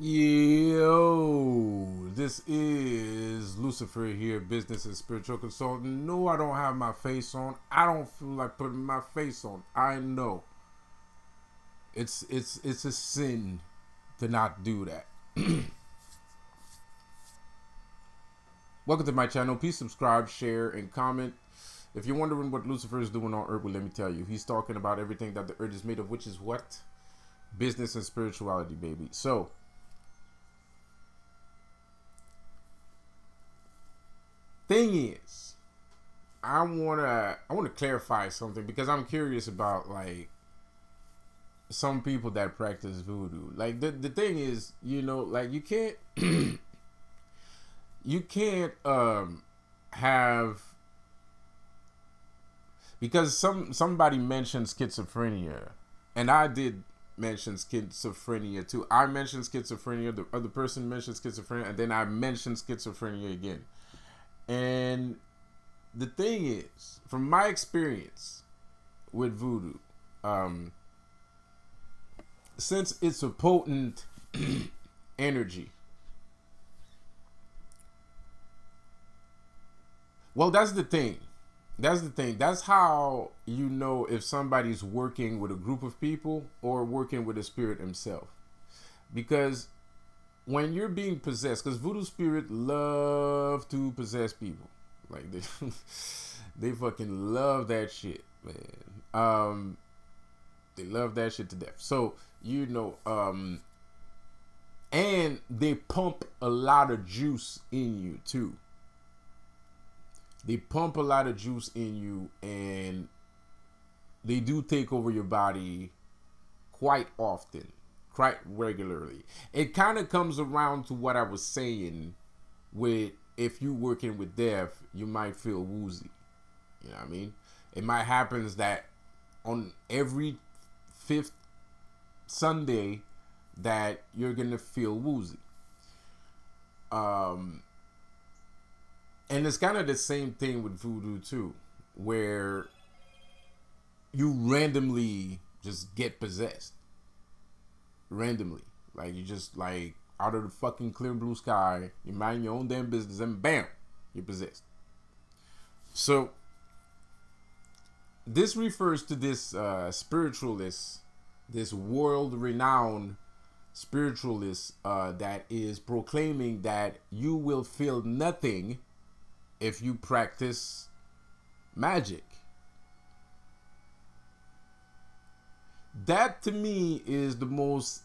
Yo, this is Lucifer here, business and spiritual consultant. No, I don't have my face on. I don't feel like putting my face on. I know it's a sin to not do that. Welcome to my channel. Please subscribe, share, and comment. If you're wondering what Lucifer is doing on Earth, well, let me tell you. He's talking about everything that the Earth is made of, which is what? Business and spirituality, baby. So, thing is, I wanna clarify something because I'm curious about like some people that practice voodoo. Like the thing is, like you can't you can't have, because somebody mentioned schizophrenia, and I did mention schizophrenia too. I mentioned schizophrenia, the other person mentioned schizophrenia, and then I mentioned schizophrenia again. And the thing is, from my experience with voodoo, since it's a potent energy, well, that's the thing. That's how you know if somebody's working with a group of people or working with a spirit himself. Because when you're being possessed, because voodoo spirit love to possess people, like they fucking love that shit, man. They love that shit to death. So and they pump a lot of juice in you too. They pump a lot of juice in you, and they do take over your body quite often, quite regularly. It kind of comes around to what I was saying with, if you working with death, you might feel woozy. You know what I mean? It might happen that on every fifth Sunday that you're gonna feel woozy. And it's kind of the same thing with voodoo too, where you randomly just get possessed. Randomly. Like you just like out of the fucking clear blue sky, you mind your own damn business and bam, you're possessed. So this refers to this spiritualist, this world-renowned spiritualist that is proclaiming that you will feel nothing if you practice magic. That to me is the most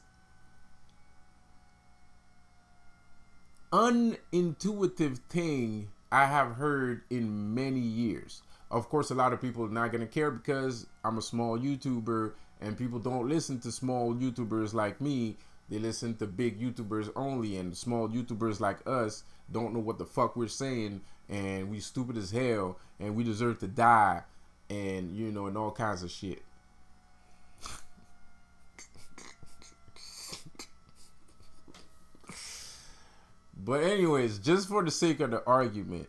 unintuitive thing I have heard in many years. Of course, a lot of people are not going to care because I'm a small YouTuber and people don't listen to small YouTubers like me. They listen to big YouTubers only, and small YouTubers like us don't know what the fuck we're saying, and we stupid as hell, and we deserve to die, and and all kinds of shit. But anyways, just for the sake of the argument,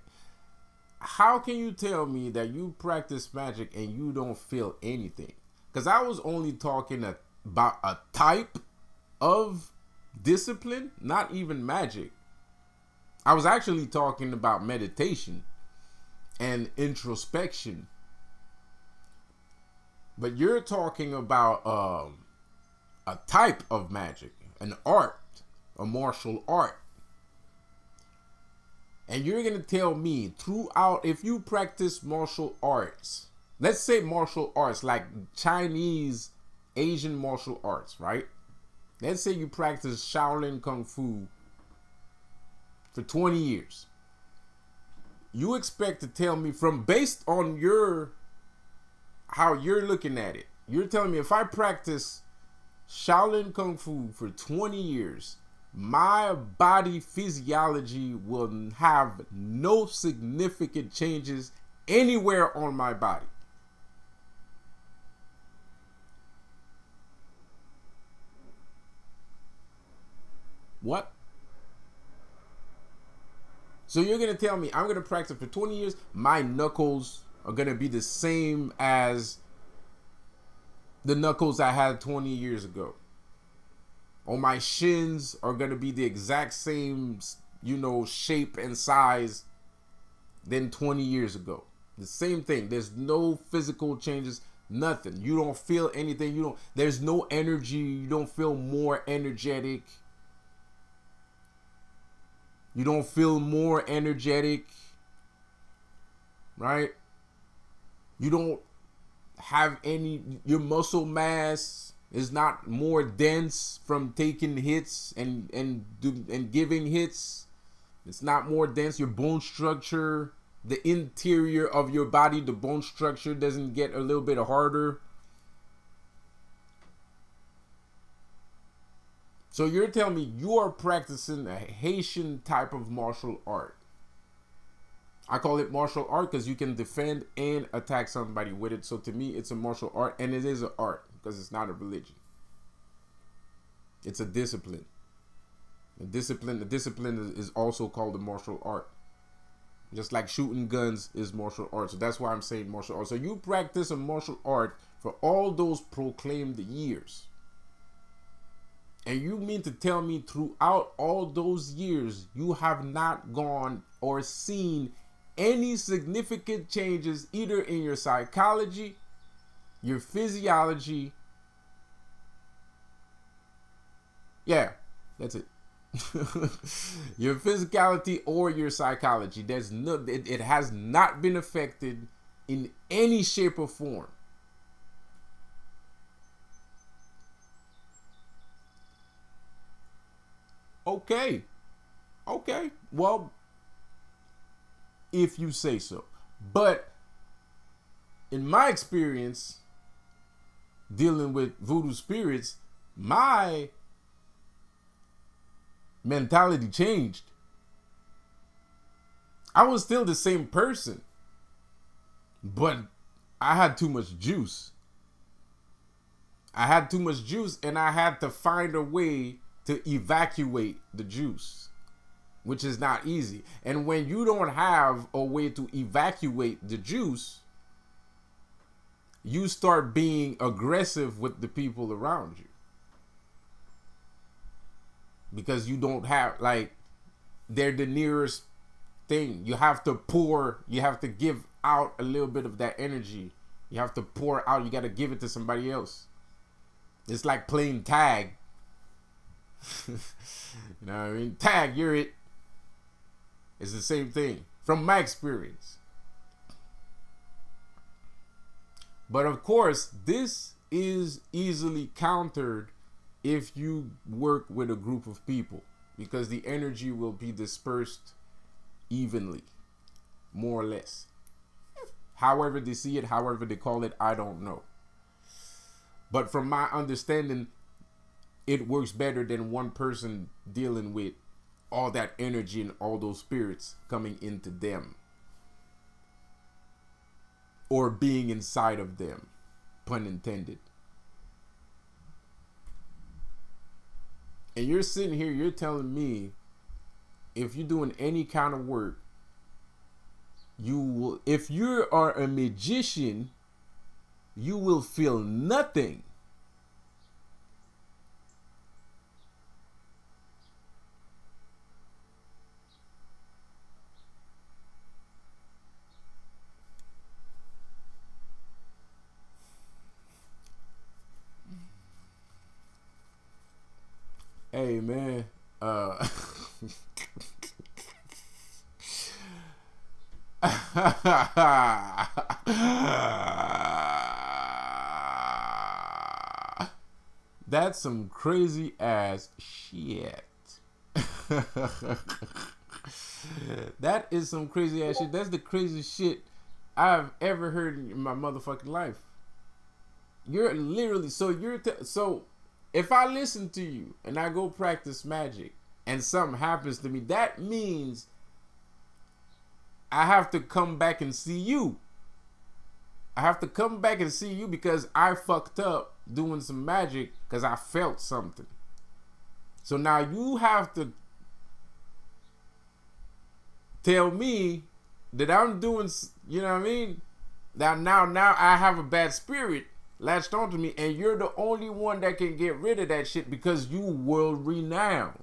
how can you tell me that you practice magic and you don't feel anything? Because I was only talking about a type of discipline, not even magic. I was actually talking about meditation and introspection. But you're talking about a type of magic, an art, a martial art. And you're going to tell me throughout, if you practice martial arts, let's say martial arts like Chinese, Asian martial arts, right? Let's say you practice Shaolin Kung Fu for 20 years. You expect to tell me, from based on how you're looking at it, you're telling me if I practice Shaolin Kung Fu for 20 years, my body physiology will have no significant changes anywhere on my body. What? So you're going to tell me I'm going to practice for 20 years, my knuckles are going to be the same as the knuckles I had 20 years ago? or my shins are gonna be the exact same, shape and size than 20 years ago. The same thing. There's no physical changes, nothing. You don't feel anything. There's no energy. You don't feel more energetic. You don't feel more energetic, right? You don't have your muscle mass is not more dense from taking hits and giving hits. It's not more dense. Your bone structure, the interior of your body, the bone structure doesn't get a little bit harder. So you're telling me you are practicing a Haitian type of martial art. I call it martial art because you can defend and attack somebody with it. So to me, it's a martial art, and it is an art because it's not a religion. It's a discipline. The discipline is also called a martial art. Just like shooting guns is martial art. So that's why I'm saying martial art. So you practice a martial art for all those proclaimed years. And you mean to tell me throughout all those years, you have not gone or seen any significant changes either in your psychology, your physiology. Yeah, that's it. Your physicality or your psychology. It has not been affected in any shape or form. Okay. Well, if you say so. But in my experience dealing with voodoo spirits, my mentality changed. I was still the same person, but I had too much juice. And I had to find a way to evacuate the juice, which is not easy. And when you don't have a way to evacuate the juice, you start being aggressive with the people around you. Because you don't have, they're the nearest thing. You have to give out a little bit of that energy. You have to pour out. You got to give it to somebody else. It's like playing tag. You know what I mean? Tag, you're it. It's the same thing from my experience. But of course, this is easily countered if you work with a group of people, because the energy will be dispersed evenly, more or less. However they see it, however they call it, I don't know. But from my understanding, it works better than one person dealing with all that energy and all those spirits coming into them or being inside of them, pun intended. And you're sitting here, you're telling me if you're doing any kind of work, you will, if you are a magician, you will feel nothing. Hey man, that's some crazy ass shit. That is some crazy ass shit. That's the craziest shit I've ever heard in my motherfucking life. You're literally so if I listen to you and I go practice magic and something happens to me, that means I have to come back and see you. I have to come back and see you because I fucked up doing some magic because I felt something. So now you have to tell me that I'm doing, you know what I mean? Now I have a bad spirit latched onto me, and you're the only one that can get rid of that shit because you world renowned.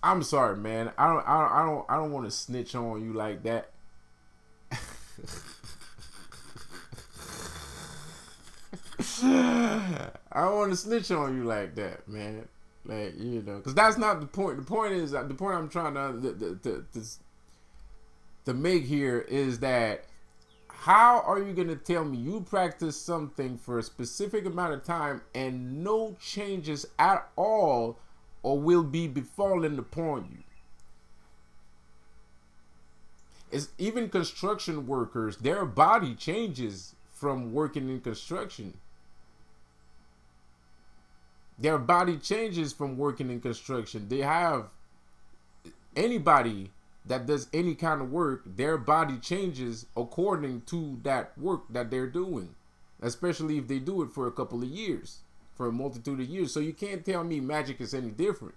I'm sorry, man. I don't want to snitch on you like that. I don't want to snitch on you like that, man. Like, you know, because that's not the point. The point is, the point I'm trying to make here is that how are you going to tell me you practice something for a specific amount of time and no changes at all or will be befallen upon you? It's even construction workers, their body changes from working in construction. Their body changes from working in construction. They have anybody that does any kind of work, their body changes according to that work that they're doing, especially if they do it for a couple of years, for a multitude of years. So you can't tell me magic is any different.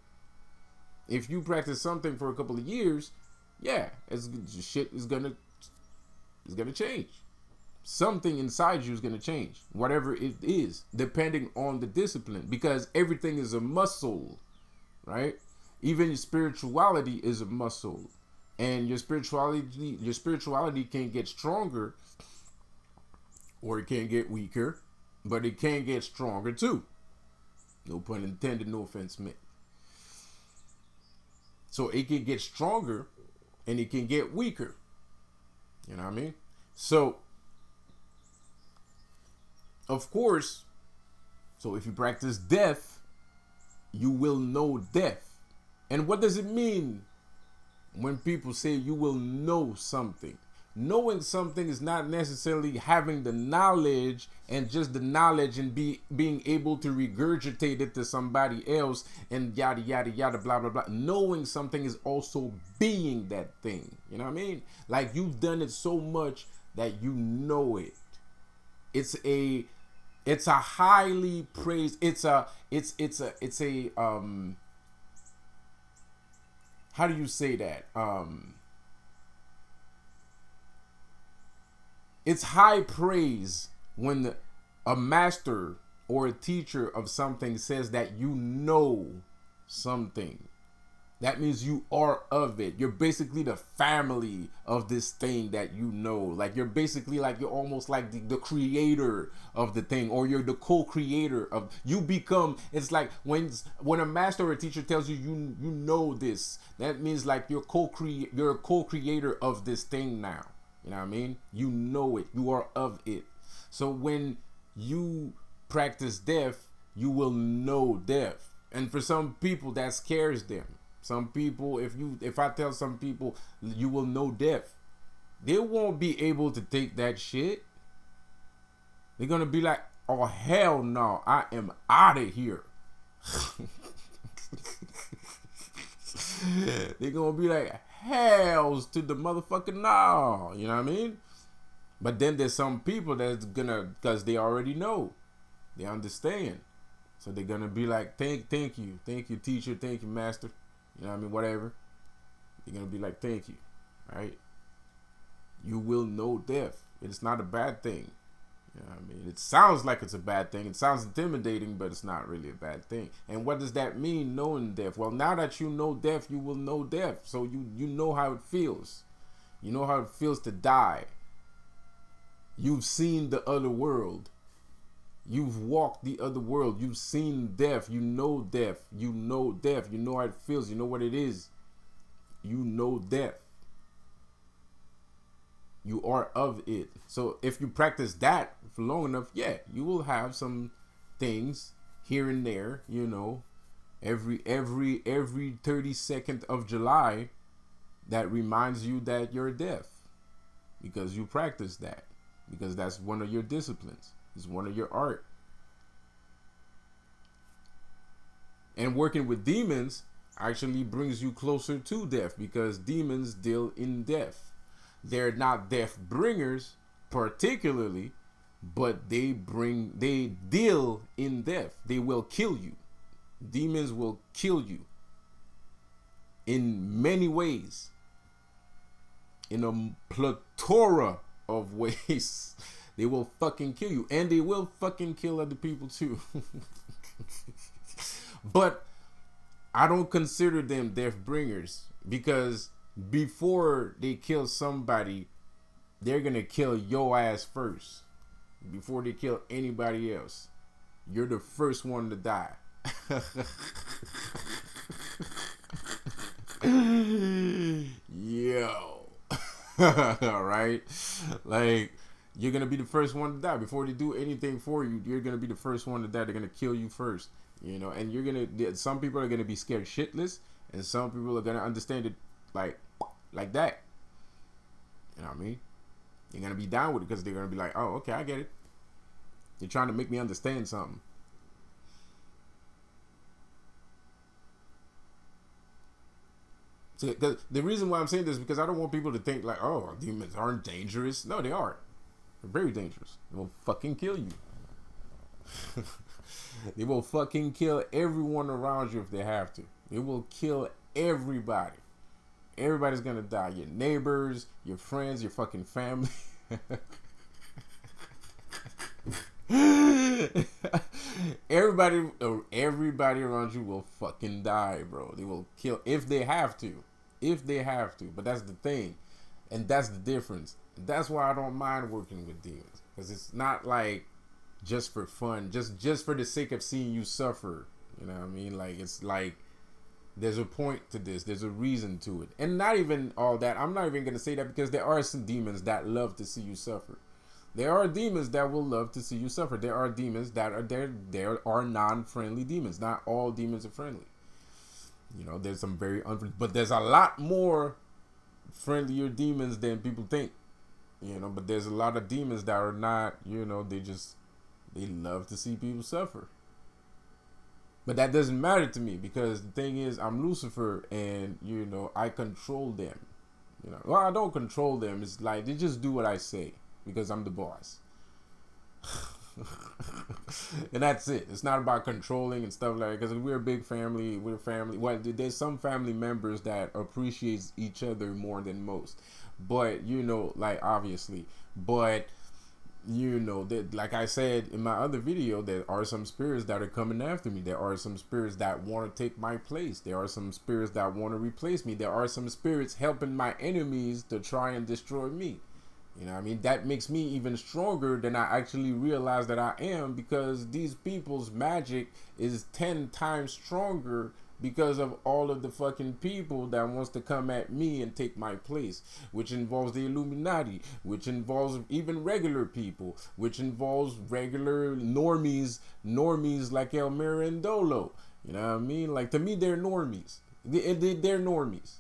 If you practice something for a couple of years, yeah, shit is gonna change. Something inside you is gonna change, whatever it is, depending on the discipline, because everything is a muscle, right? Even your spirituality is a muscle. And your spirituality can get stronger or it can get weaker, but it can get stronger too. No pun intended, no offense meant. So it can get stronger and it can get weaker. You know what I mean? So, of course, so if you practice death, you will know death. And what does it mean when people say you will know something? Knowing something is not necessarily having the knowledge and just the knowledge and being able to regurgitate it to somebody else and yada yada yada blah blah blah. Knowing something is also being that thing. You know what I mean? Like you've done it so much that you know it. It's a highly praised. It's a how do you say that? It's high praise when a master or a teacher of something says that you know something. That means you are of it. You're basically the family of this thing that you know. Like you're basically like, you're almost like the creator of the thing, or you're the co-creator of, you become, it's like when a master or a teacher tells you you know this, that means like you're a co-creator of this thing now. You know what I mean? You know it. You are of it. So when you practice death, you will know death. And for some people that scares them. Some people, if I tell some people you will know death, they won't be able to take that shit. They're gonna be like, oh hell no, I am out of here. They're gonna be like, hells to the motherfucking no. You know what I mean? But then there's some people that's gonna, because they already know, they understand, so they're gonna be like, thank you teacher, thank you master. You know what I mean? Whatever. You're going to be like, thank you. Right? You will know death. It's not a bad thing. You know what I mean? It sounds like it's a bad thing. It sounds intimidating, but it's not really a bad thing. And what does that mean, knowing death? Well, now that you know death, you will know death. So you know how it feels. You know how it feels to die. You've seen the other world. You've walked the other world. You've seen death. You know death. You know death. You know how it feels. You know what it is. You know death. You are of it. So if you practice that for long enough, yeah, you will have some things here and there, you know, every 32nd of July that reminds you that you're deaf, because you practice that, because that's one of your disciplines. It's one of your art. And working with demons actually brings you closer to death, because demons deal in death. They're not death bringers particularly, but they deal in death. They will kill you. Demons will kill you in many ways, in a plethora of ways. They will fucking kill you, and they will fucking kill other people too. But I don't consider them death bringers, because before they kill somebody, they're gonna kill your ass first before they kill anybody else. You're the first one to die. Yo. Alright? Like, you're gonna be the first one to die. Before they do anything for you, you're gonna be the first one to die. They're gonna kill you first. You know, and you're gonna, some people are gonna be scared shitless, and some people are gonna understand it like that. You know what I mean? You're gonna be down with it because they're gonna be like, oh, okay, I get it. You're trying to make me understand something. So, the reason why I'm saying this is because I don't want people to think like, oh, demons aren't dangerous. No, they are. They're very dangerous. They will fucking kill you. They will fucking kill everyone around you if they have to. They will kill everybody. Everybody's gonna die. Your neighbors, your friends, your fucking family. everybody around you will fucking die, bro. They will kill if they have to. If they have to. But that's the thing. And that's the difference. That's why I don't mind working with demons. Because it's not like just for fun. Just for the sake of seeing you suffer. You know what I mean? Like, it's like there's a point to this. There's a reason to it. And not even all that. I'm not even going to say that, because there are some demons that love to see you suffer. There are demons that will love to see you suffer. There are demons that are there. There are non-friendly demons. Not all demons are friendly. You know, there's some very unfriendly, but there's a lot more friendlier demons than people think. You know, but there's a lot of demons that are not, you know, they love to see people suffer. But that doesn't matter to me, because the thing is, I'm Lucifer, and, you know, I control them. You know, well, I don't control them. It's like they just do what I say, because I'm the boss. And that's it. It's not about controlling and stuff like that, because we're a big family. We're family. Well, there's some family members that appreciate each other more than most. But, you know, like, obviously. But, you know, that, like I said in my other video, there are some spirits that are coming after me. There are some spirits that want to take my place. There are some spirits that want to replace me. There are some spirits helping my enemies to try and destroy me. You know what I mean? That makes me even stronger than I actually realize that I am, because these people's magic is 10 times stronger because of all of the fucking people that wants to come at me and take my place, which involves the Illuminati, which involves even regular people, which involves regular normies like El Mirandolo. You know what I mean? Like, to me, they're normies. They're normies.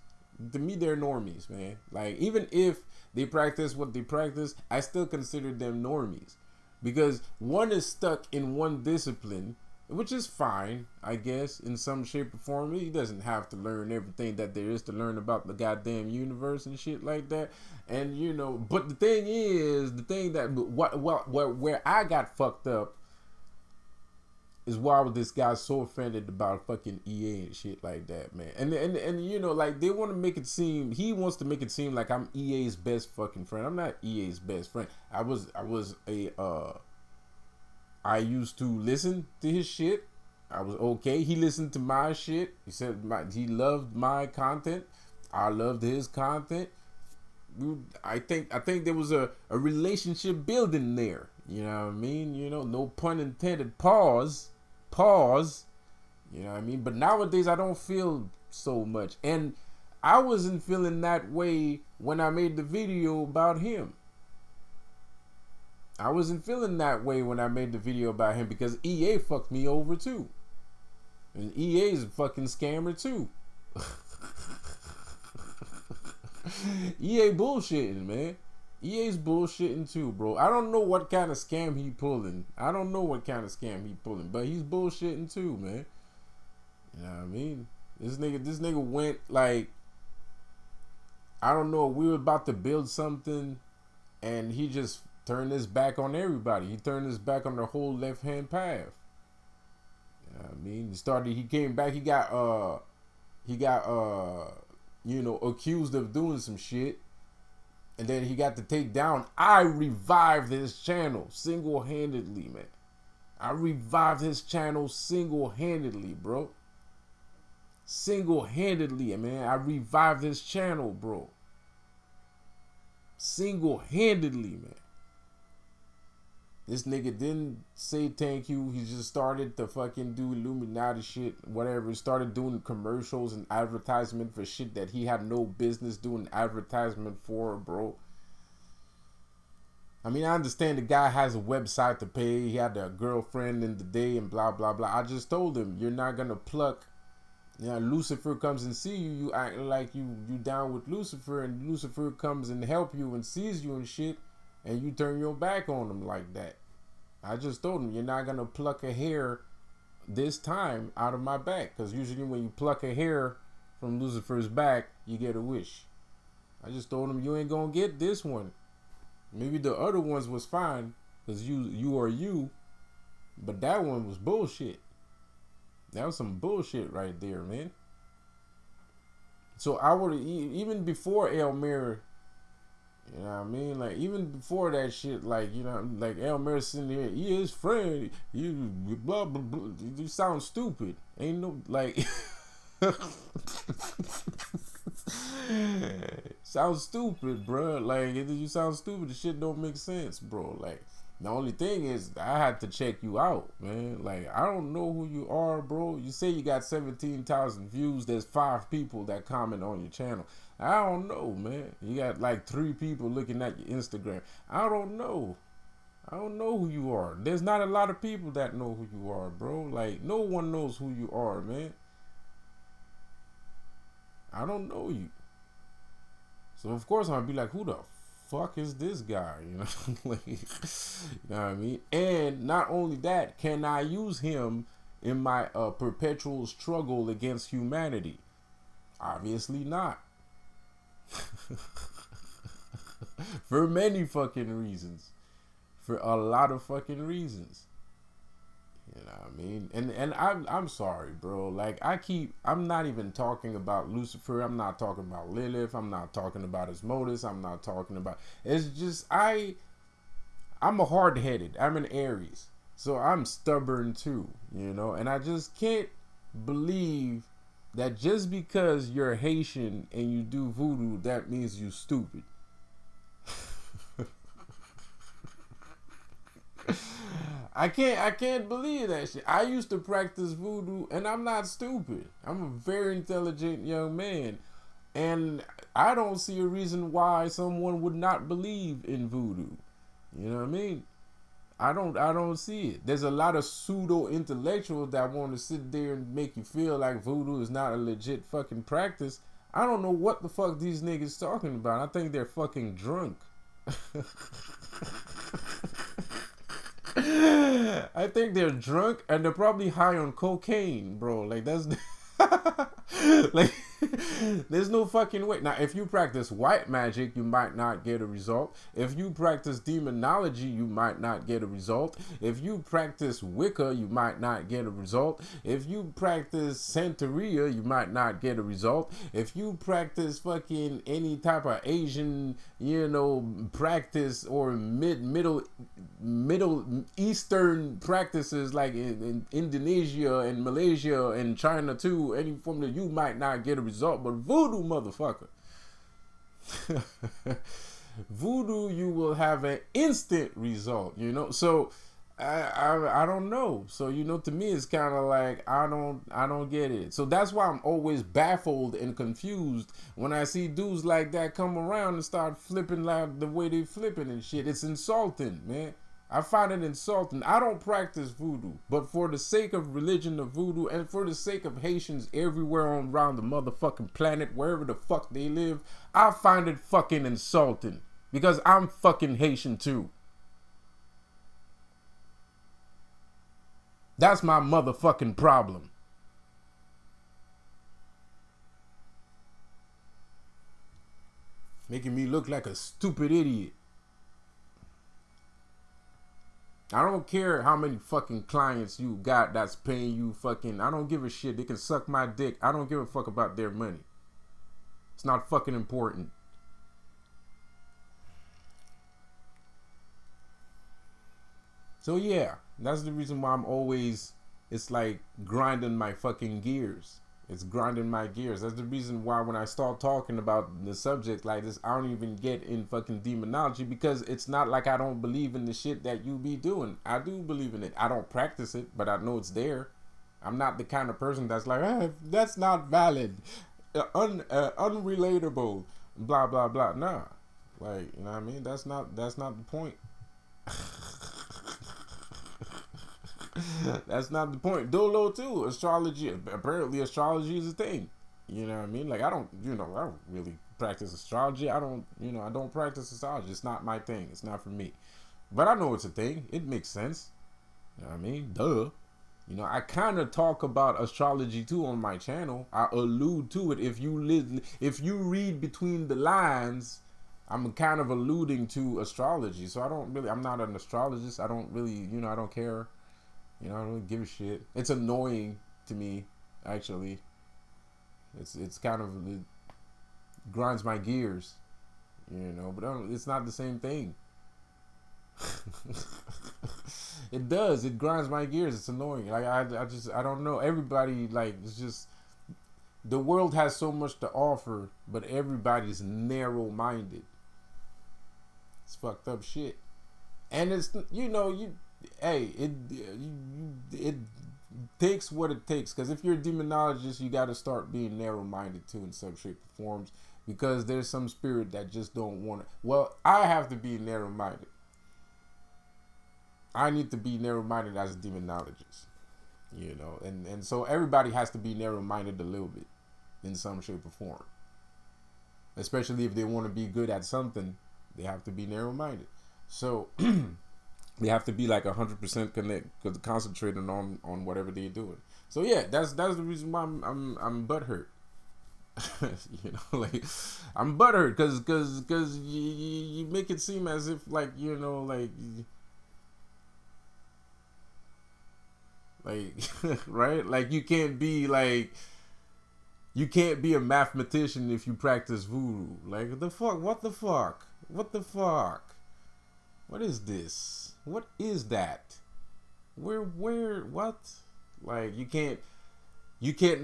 To me, they're normies, man. Like, even if they practice what they practice, I still consider them normies, because one is stuck in one discipline, which is fine, I guess, in some shape or form. He doesn't have to learn everything that there is to learn about the goddamn universe and shit like that. And, you know, but the thing is, the thing that where I got fucked up is why was this guy so offended about fucking EA and shit like that, man. And you know, like, they want to make it seem, he wants to make it seem like I'm EA's best fucking friend. I'm not EA's best friend. I used to listen to his shit. I was okay. He listened to my shit. He said he loved my content. I loved his content. I think there was a relationship building there. You know what I mean? You know, no pun intended. Pause. You know what I mean? But nowadays I don't feel so much. And I wasn't feeling that way when I made the video about him. I wasn't feeling that way when I made the video about him, because EA fucked me over too. And EA's a fucking scammer too. EA bullshitting, man. EA's bullshitting too, bro. I don't know what kind of scam he pulling. But he's bullshitting too, man. You know what I mean? This nigga went like, I don't know, we were about to build something, and he just turned his back on everybody. He turned his back on the whole left-hand path. You know what I mean? He came back, he got you know, accused of doing some shit. and then he got the takedown. I revived his channel single-handedly, man. I revived his channel single-handedly, bro. Single-handedly, man. I revived his channel, bro. Single-handedly, man. This nigga didn't say thank you. He just started to fucking do Illuminati shit, whatever. Started doing commercials and advertisement for shit that he had no business doing advertisement for, bro. I mean, I understand the guy has a website to pay. He had a girlfriend in the day and blah, blah, blah. I just told him, you're not going to pluck. You know, Lucifer comes and see you. You act like you down with Lucifer. And Lucifer comes and help you and sees you and shit. And you turn your back on him like that. I just told him, you're not going to pluck a hair this time out of my back. Because usually when you pluck a hair from Lucifer's back, you get a wish. I just told him, you ain't going to get this one. Maybe the other ones was fine. Because you are you. But that one was bullshit. That was some bullshit right there, man. So I would have, even before El Mir, you know what I mean? Like, even before that shit, like, you know, like El Mir sitting there, he is friend, you blah, blah, blah. You sound stupid. Ain't no, like, sound stupid, bro. Like, you sound stupid. The shit don't make sense, bro. Like, the only thing is, I had to check you out, man. Like, I don't know who you are, bro. You say you got 17,000 views. There's 5 people that comment on your channel. I don't know, man. You got like 3 people looking at your Instagram. I don't know. I don't know who you are. There's not a lot of people that know who you are, bro. Like, no one knows who you are, man. I don't know you. So, of course, I'll be like, who the fuck is this guy? You know, like, you know what I mean? And not only that, can I use him in my perpetual struggle against humanity? Obviously not. For many fucking reasons. For a lot of fucking reasons. You know what I mean? And I'm sorry, bro. Like, I'm not even talking about Lucifer. I'm not talking about Lilith. I'm not talking about Asmodeus. I'm not talking about, it's just, I'm a hard-headed. I'm an Aries. So I'm stubborn too, you know? And I just can't believe that just because you're Haitian and you do voodoo, that means you stupid. I can't believe that shit. I used to practice voodoo and I'm not stupid. I'm a very intelligent young man. And I don't see a reason why someone would not believe in voodoo. You know what I mean? I don't see it. There's a lot of pseudo intellectuals that want to sit there and make you feel like voodoo is not a legit fucking practice. I don't know what the fuck these niggas talking about. I think they're fucking drunk. I think they're drunk and they're probably high on cocaine, bro. Like, that's like, there's no fucking way. Now, if you practice white magic, you might not get a result. If you practice demonology, you might not get a result. If you practice Wicca, you might not get a result. If you practice Santeria, you might not get a result. If you practice fucking any type of Asian, you know, practice or Middle Eastern practices like in Indonesia and Malaysia and China too, any form that, you might not get a result. But voodoo, motherfucker, voodoo, you will have an instant result, you know. So I don't know. So, you know, to me it's kind of like I don't get it. So that's why I'm always baffled and confused when I see dudes like that come around and start flipping like the way they flipping and shit. It's insulting, man. I find it insulting. I don't practice voodoo, but for the sake of religion of voodoo and for the sake of Haitians everywhere around the motherfucking planet, wherever the fuck they live, I find it fucking insulting because I'm fucking Haitian too. That's my motherfucking problem. Making me look like a stupid idiot. I don't care how many fucking clients you got that's paying you fucking, I don't give a shit. They can suck my dick. I don't give a fuck about their money. It's not fucking important. So yeah, that's the reason why I'm always, it's like grinding my fucking gears. It's grinding my gears. That's the reason why when I start talking about the subject like this, I don't even get in fucking demonology, because it's not like I don't believe in the shit that you be doing. I do believe in it. I don't practice it, but I know it's there. I'm not the kind of person that's like, that's not valid, unrelatable, blah blah blah. Nah, like, you know what I mean. That's not the point. That's not the point. Dolo too. Astrology. Apparently, astrology is a thing. You know what I mean? Like, I don't really practice astrology. I don't practice astrology. It's not my thing. It's not for me. But I know it's a thing. It makes sense. You know what I mean? Duh. I kind of talk about astrology too on my channel. I allude to it. If you read between the lines, I'm kind of alluding to astrology. So I'm not an astrologist. I don't really, I don't care. I don't really give a shit. It's annoying to me, actually. It's kind of, it grinds my gears, but it's not the same thing. It does. It grinds my gears. It's annoying. Like, I don't know. Everybody, like, it's just, the world has so much to offer, but everybody's narrow-minded. It's fucked up shit. And it's, it takes what it takes. Because if you're a demonologist, you got to start being narrow-minded too in some shape or forms. Because there's some spirit that just don't want it. Well, I have to be narrow-minded. I need to be narrow-minded as a demonologist. And so everybody has to be narrow-minded a little bit in some shape or form. Especially if they want to be good at something, they have to be narrow-minded. So they have to be like 100% concentrated on whatever they're doing. So yeah, that's the reason why I'm butthurt. Like, I'm butthurt because you make it seem as if, like, right? Like, you can't be a mathematician if you practice voodoo. Like, the fuck? What the fuck? What the fuck? What is this? What is that? Where, what? Like, you can't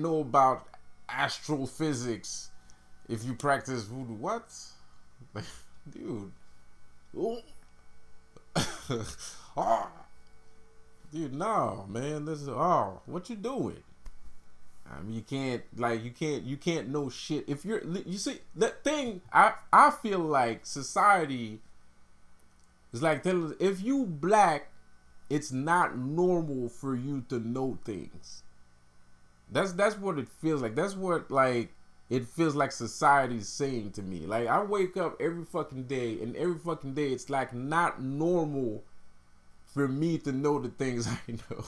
know about astrophysics if you practice voodoo. What? Like, dude. Oh. Oh. Dude, no, man. What you doing? I mean, you can't know shit. If you see, that thing, I feel like society is like, if you black, it's not normal for you to know things. That's what it feels like. That's what, like, it feels like society's saying to me. Like, I wake up every fucking day, and every fucking day it's like not normal for me to know the things I know.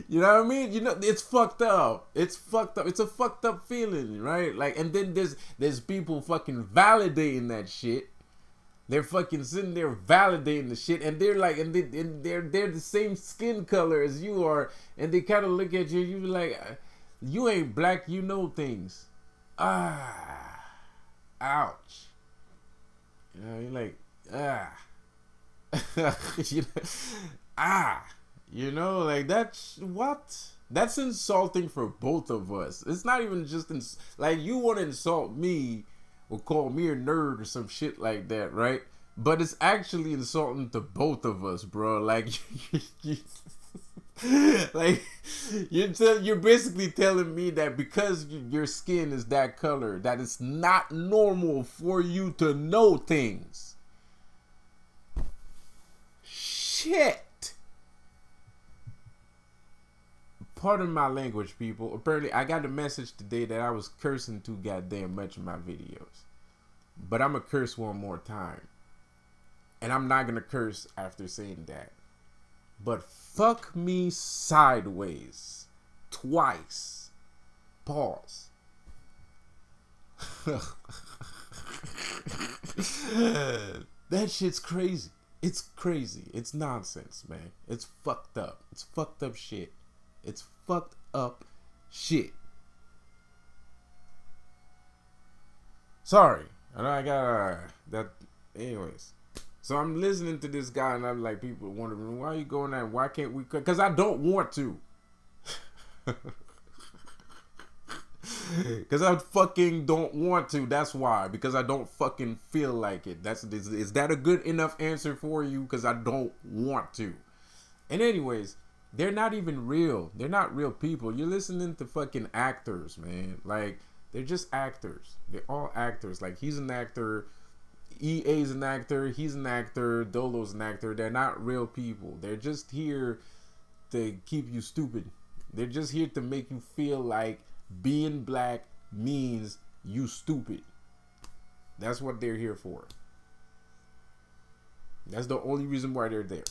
You know what I mean? It's fucked up. It's fucked up. It's a fucked up feeling, right? Like, and then there's people fucking validating that shit. They're fucking sitting there validating the shit, and they're like, and they're the same skin color as you are, and they kind of look at you. You be like, you ain't black. You know things. Ouch. You're like, like, that's what? That's insulting for both of us. It's not even just like, you want to insult me or call me a nerd or some shit like that, right? But it's actually insulting to both of us, bro. Like, like, you're basically telling me that because your skin is that color, that it's not normal for you to know things. Shit. Pardon my language, people. Apparently, I got a message today that I was cursing too goddamn much in my videos. But I'm going to curse one more time. And I'm not going to curse after saying that. But fuck me sideways. Twice. Pause. That shit's crazy. It's crazy. It's nonsense, man. It's fucked up. It's fucked up shit. It's fucked up shit. Sorry. I know I got that. Anyways. So I'm listening to this guy, and I'm like, people wondering, why are you going that? Why can't we? Because I don't want to. Because I fucking don't want to. That's why. Because I don't fucking feel like it. Is that a good enough answer for you? Because I don't want to. And anyways, they're not even real. They're not real people. You're listening to fucking actors, man. Like, they're just actors. They're all actors. Like, he's an actor. EA's an actor. He's an actor. Dolo's an actor. They're not real people. They're just here to keep you stupid. They're just here to make you feel like being black means you stupid. That's what they're here for. That's the only reason why they're there.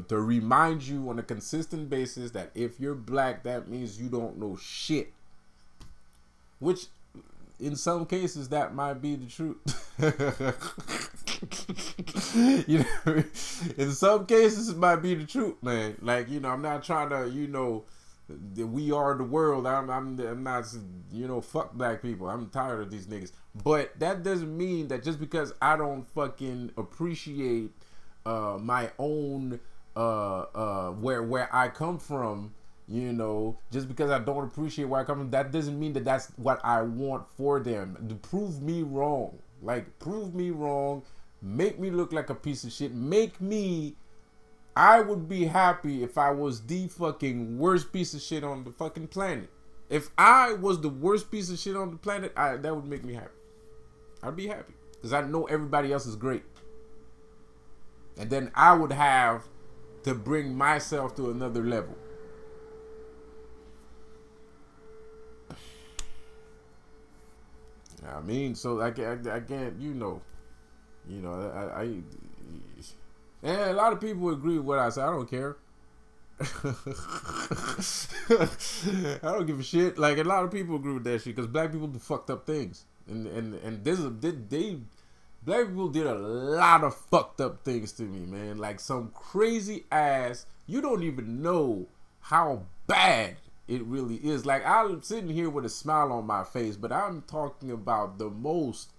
To remind you on a consistent basis that if you're black, that means you don't know shit. Which, in some cases, that might be the truth. You know, in some cases, it might be the truth, man. Like, you know, I'm not trying to, you know, we are the world. I'm not, you know, fuck black people. I'm tired of these niggas. But that doesn't mean that just because I don't fucking appreciate my own where I come from, you know, just because I don't appreciate where I come from, that doesn't mean that that's what I want for them. To prove me wrong. Like, prove me wrong. Make me look like a piece of shit. I would be happy if I was the fucking worst piece of shit on the fucking planet. If I was the worst piece of shit on the planet, that would make me happy. I'd be happy. Because I know everybody else is great. And then I would have to bring myself to another level. I mean, so I can't, you know, and a lot of people agree with what I say. I don't care. I don't give a shit. Like, a lot of people agree with that shit because black people do fucked up things, and black people did a lot of fucked up things to me, man. Like, some crazy ass. You don't even know how bad it really is. Like, I'm sitting here with a smile on my face, but I'm talking about the most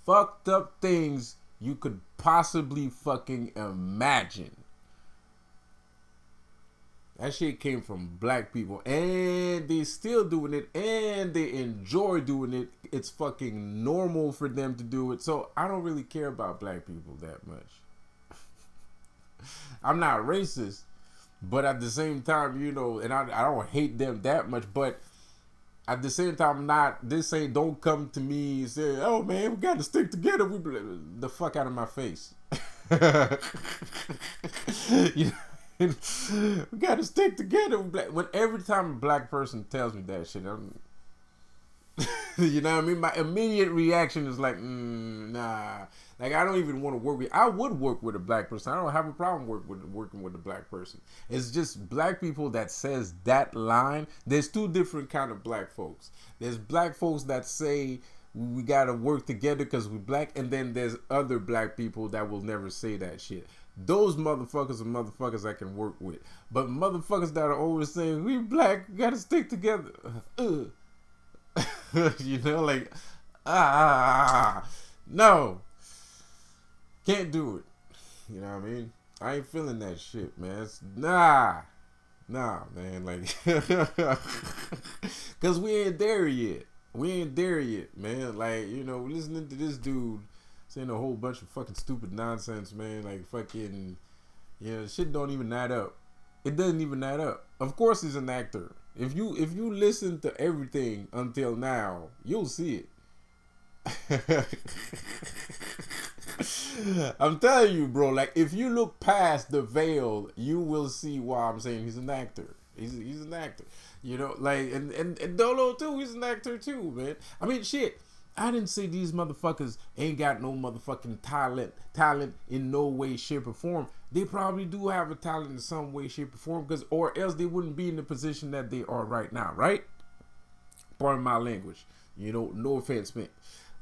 fucked up things you could possibly fucking imagine. That shit came from black people, and they still doing it, and they enjoy doing it. It's fucking normal for them to do it. So I don't really care about black people that much. I'm not racist, but at the same time, you know, and I don't hate them that much, but at the same time, don't come to me and say, oh man, we got to stick together. The fuck out of my face. You know, we got to stick together. When every time a black person tells me that shit, you know what I mean? My immediate reaction is like, nah. Like, I don't even want to work with. I would work with a black person. I don't have a problem working with a black person. It's just black people that says that line. There's two different kind of black folks. There's black folks that say we gotta work together because we black, and then there's other black people that will never say that shit. Those motherfuckers are motherfuckers I can work with. But motherfuckers that are always saying we black, we gotta stick together. You know, like, no. Can't do it. You know what I mean? I ain't feeling that shit, man. Nah, man. Like, cause we ain't there yet. Man. Like, you know, listening to this dude saying a whole bunch of fucking stupid nonsense, man. Like, fucking, yeah, shit don't even add up. It doesn't even add up. Of course, he's an actor. If you listen to everything until now, you'll see it. I'm telling you, bro. Like, if you look past the veil, you will see why I'm saying he's an actor. He's an actor. You know, like, and Dolo too. He's an actor too, man. I mean, shit. I didn't say these motherfuckers ain't got no motherfucking talent in no way, shape, or form. They probably do have a talent in some way, shape, or form, or else they wouldn't be in the position that they are right now, right? Pardon my language. You know, no offense, man.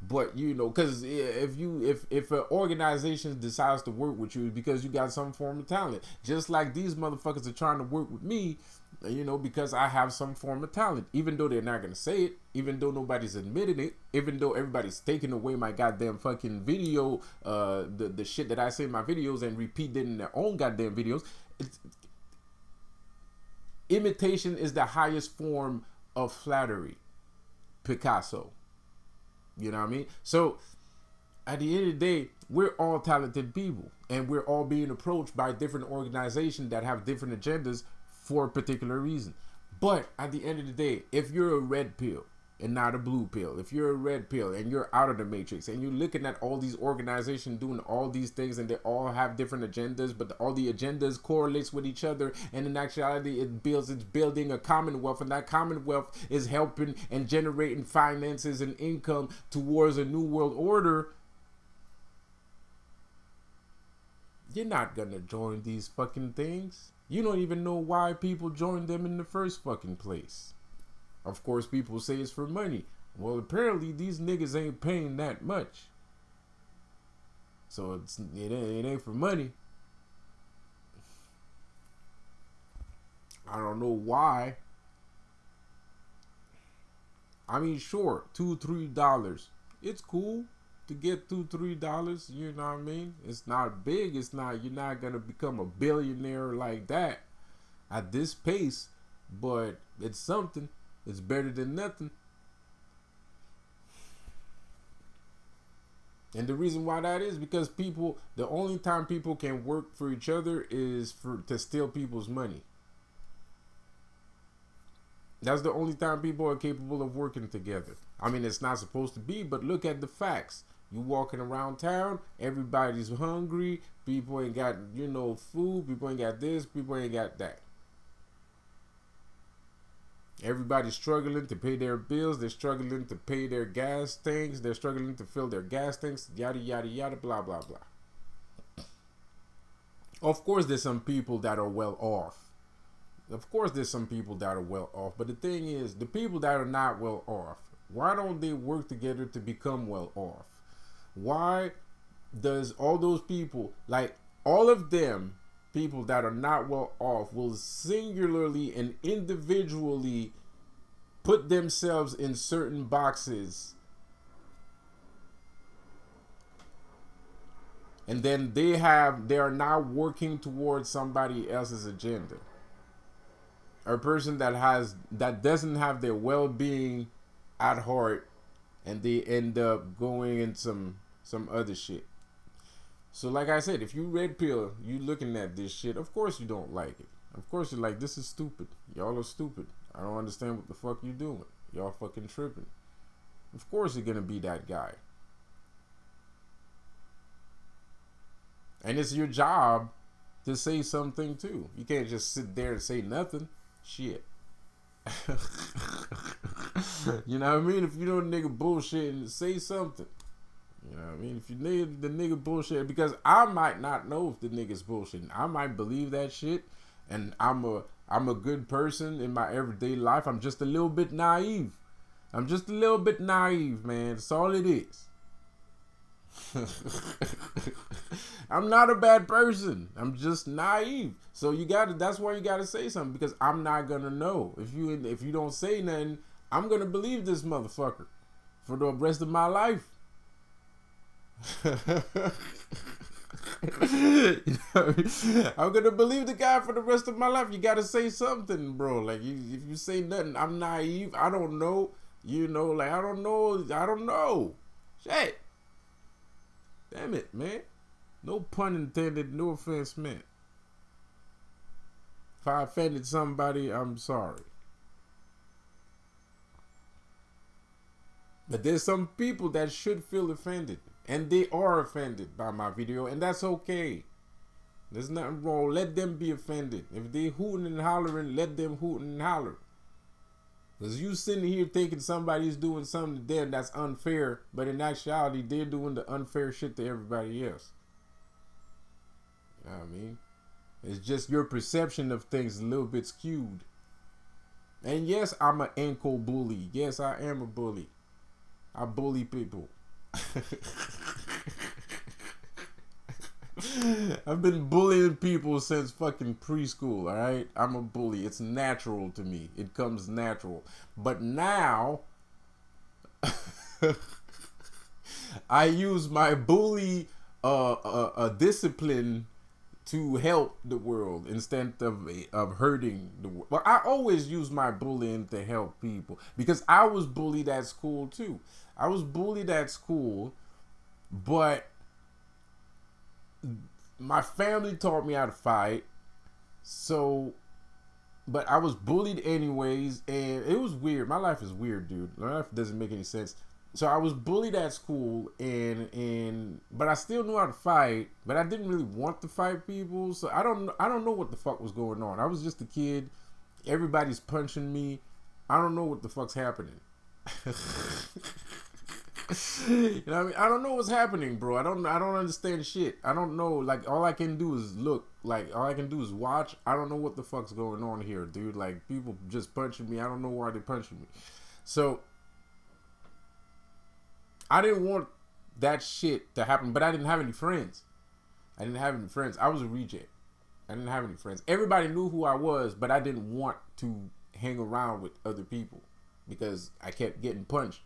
But, you know, because if an organization decides to work with you, it's because you got some form of talent. Just like these motherfuckers are trying to work with me, You know, because I have some form of talent, even though they're not gonna say it, even though nobody's admitting it, even though everybody's taking away my goddamn fucking video, the shit that I say in my videos and repeat it in their own goddamn videos. Imitation is the highest form of flattery. Picasso. You know what I mean? So at the end of the day, we're all talented people, and we're all being approached by different organizations that have different agendas for a particular reason. But at the end of the day, if you're a red pill and not a blue pill, if you're a red pill and you're out of the matrix and you're looking at all these organizations doing all these things and they all have different agendas, but all the agendas correlates with each other, and in actuality it's building a commonwealth, and that commonwealth is helping and generating finances and income towards a new world order, you're not gonna join these fucking things. You don't even know why people join them in the first fucking place. Of course, people say it's for money. Well, apparently these niggas ain't paying that much. So it ain't for money. I don't know why. I mean, sure, $2-3. It's cool to get $2-3, you know what I mean? It's not big, you're not gonna become a billionaire like that at this pace, but it's something. It's better than nothing. And the reason why that is because the only time people can work for each other is to steal people's money. That's the only time people are capable of working together. I mean, it's not supposed to be, but look at the facts. You walking around town, everybody's hungry, people ain't got, food, people ain't got this, people ain't got that. Everybody's struggling to pay their bills, they're struggling to pay their gas tanks, they're struggling to fill their gas tanks, yada, yada, yada, blah, blah, blah. Of course, there's some people that are well off. But the thing is, the people that are not well off, why don't they work together to become well off? Why does all those people, like all of them, people that are not well off, will singularly and individually put themselves in certain boxes, and then they are now working towards somebody else's agenda? A person that doesn't have their well-being at heart, and they end up going in some other shit. So like I said, if you red pill, you looking at this shit, of course you don't like it. Of course you're like, this is stupid. Y'all are stupid. I don't understand what the fuck you doing. Y'all fucking tripping. Of course you're gonna be that guy. And it's your job to say something too. You can't just sit there and say nothing. Shit. You know what I mean? If you know the nigga bullshit, say something. You know what I mean? If you need the nigga bullshit, because I might not know if the nigga's bullshitting. I might believe that shit, and I'm a good person in my everyday life. I'm just a little bit naive. Man. That's all it is. I'm not a bad person. I'm just naive. So that's why you gotta say something, because I'm not gonna know. If you don't say nothing, I'm gonna believe this motherfucker for the rest of my life. I'm gonna believe the guy for the rest of my life. You gotta say something, bro. Like if you say nothing, I'm naive. I don't know. Like I don't know. Shit. Damn it, man. No pun intended. No offense meant. If I offended somebody, I'm sorry. But there's some people that should feel offended, and they are offended by my video, and that's okay. There's nothing wrong. Let them be offended. If they hooting and hollering, let them hoot and holler. Because you sitting here thinking somebody's doing something to them that's unfair, but in actuality, they're doing the unfair shit to everybody else. You know what I mean? It's just your perception of things is a little bit skewed. And yes, I'm an ankle bully. Yes, I am a bully. I bully people. I've been bullying people since fucking preschool, all right? I'm a bully. It's natural to me. It comes natural. But now I use my bully discipline to help the world instead of hurting the world. Well, I always use my bullying to help people because I was bullied at school too. I was bullied at school, but my family taught me how to fight. So, but I was bullied anyways, and it was weird. My life is weird, dude. My life doesn't make any sense. So I was bullied at school, and but I still knew how to fight, but I didn't really want to fight people. So I don't know what the fuck was going on. I was just a kid. Everybody's punching me. I don't know what the fuck's happening. You know what I mean? I don't know what's happening, bro. I don't understand shit. I don't know. Like, all I can do is look. Like, all I can do is watch. I don't know what the fuck's going on here, dude. Like, people just punching me. I don't know why they're punching me. So I didn't want that shit to happen, but I didn't have any friends. I was a reject. I didn't have any friends. Everybody knew who I was, but I didn't want to hang around with other people because I kept getting punched.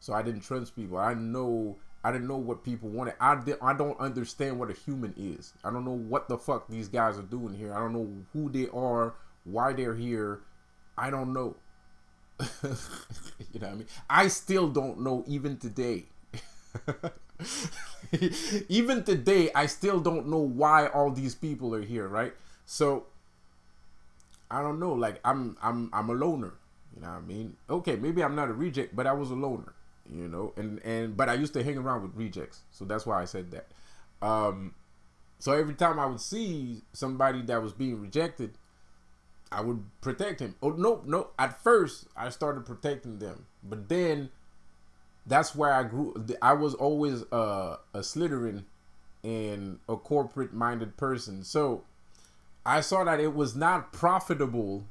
So I didn't trust people. I didn't know what people wanted. I don't understand what a human is. I don't know what the fuck these guys are doing here. I don't know who they are, why they're here. I don't know. You know what I mean? I still don't know even today. Even today, I still don't know why all these people are here, right? So I don't know. Like, I'm a loner. You know what I mean? Okay, maybe I'm not a reject, but I was a loner. You know, but I used to hang around with rejects, so that's why I said that. So every time I would see somebody that was being rejected, I would protect him. Oh no! At first, I started protecting them, but then that's where I grew. I was always a Slytherin and a corporate-minded person, so I saw that it was not profitable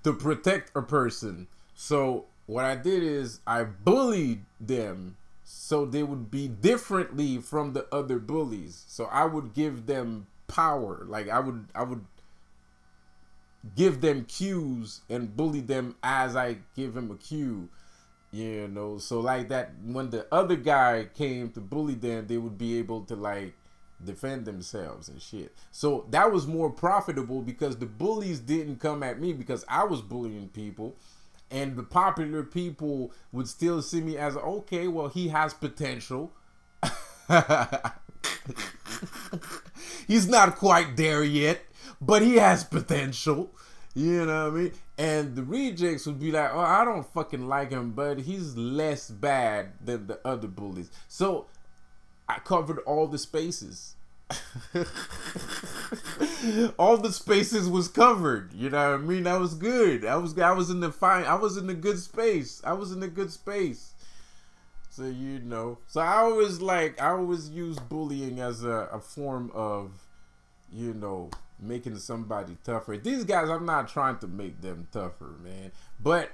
to protect a person. So what I did is I bullied them so they would be differently from the other bullies. So I would give them power. Like I would give them cues and bully them as I give him a cue. You know, so like that when the other guy came to bully them, they would be able to like defend themselves and shit. So that was more profitable because the bullies didn't come at me because I was bullying people. And the popular people would still see me as, okay, well, he has potential. He's not quite there yet, but he has potential. You know what I mean? And the rejects would be like, oh, I don't fucking like him, but he's less bad than the other bullies. So I covered all the spaces. All the spaces was covered. You know what I mean? That was good. I was in the good space. So you know. So I always use bullying as a form of, you know, making somebody tougher. These guys, I'm not trying to make them tougher, man. But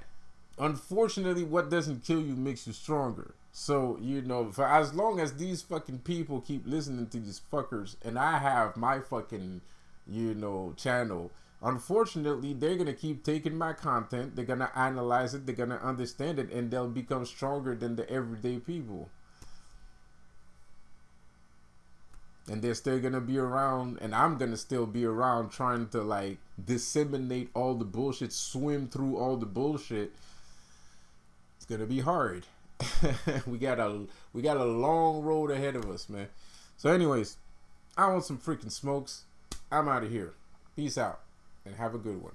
unfortunately, what doesn't kill you makes you stronger. So, you know, for as long as these fucking people keep listening to these fuckers, and I have my fucking, you know, channel, unfortunately, they're going to keep taking my content, they're going to analyze it, they're going to understand it, and they'll become stronger than the everyday people. And they're still going to be around, and I'm going to still be around trying to, like, disseminate all the bullshit, swim through all the bullshit. It's going to be hard. we got a long road ahead of us, man. So anyways, I want some freaking smokes. I'm out of here. Peace out and have a good one.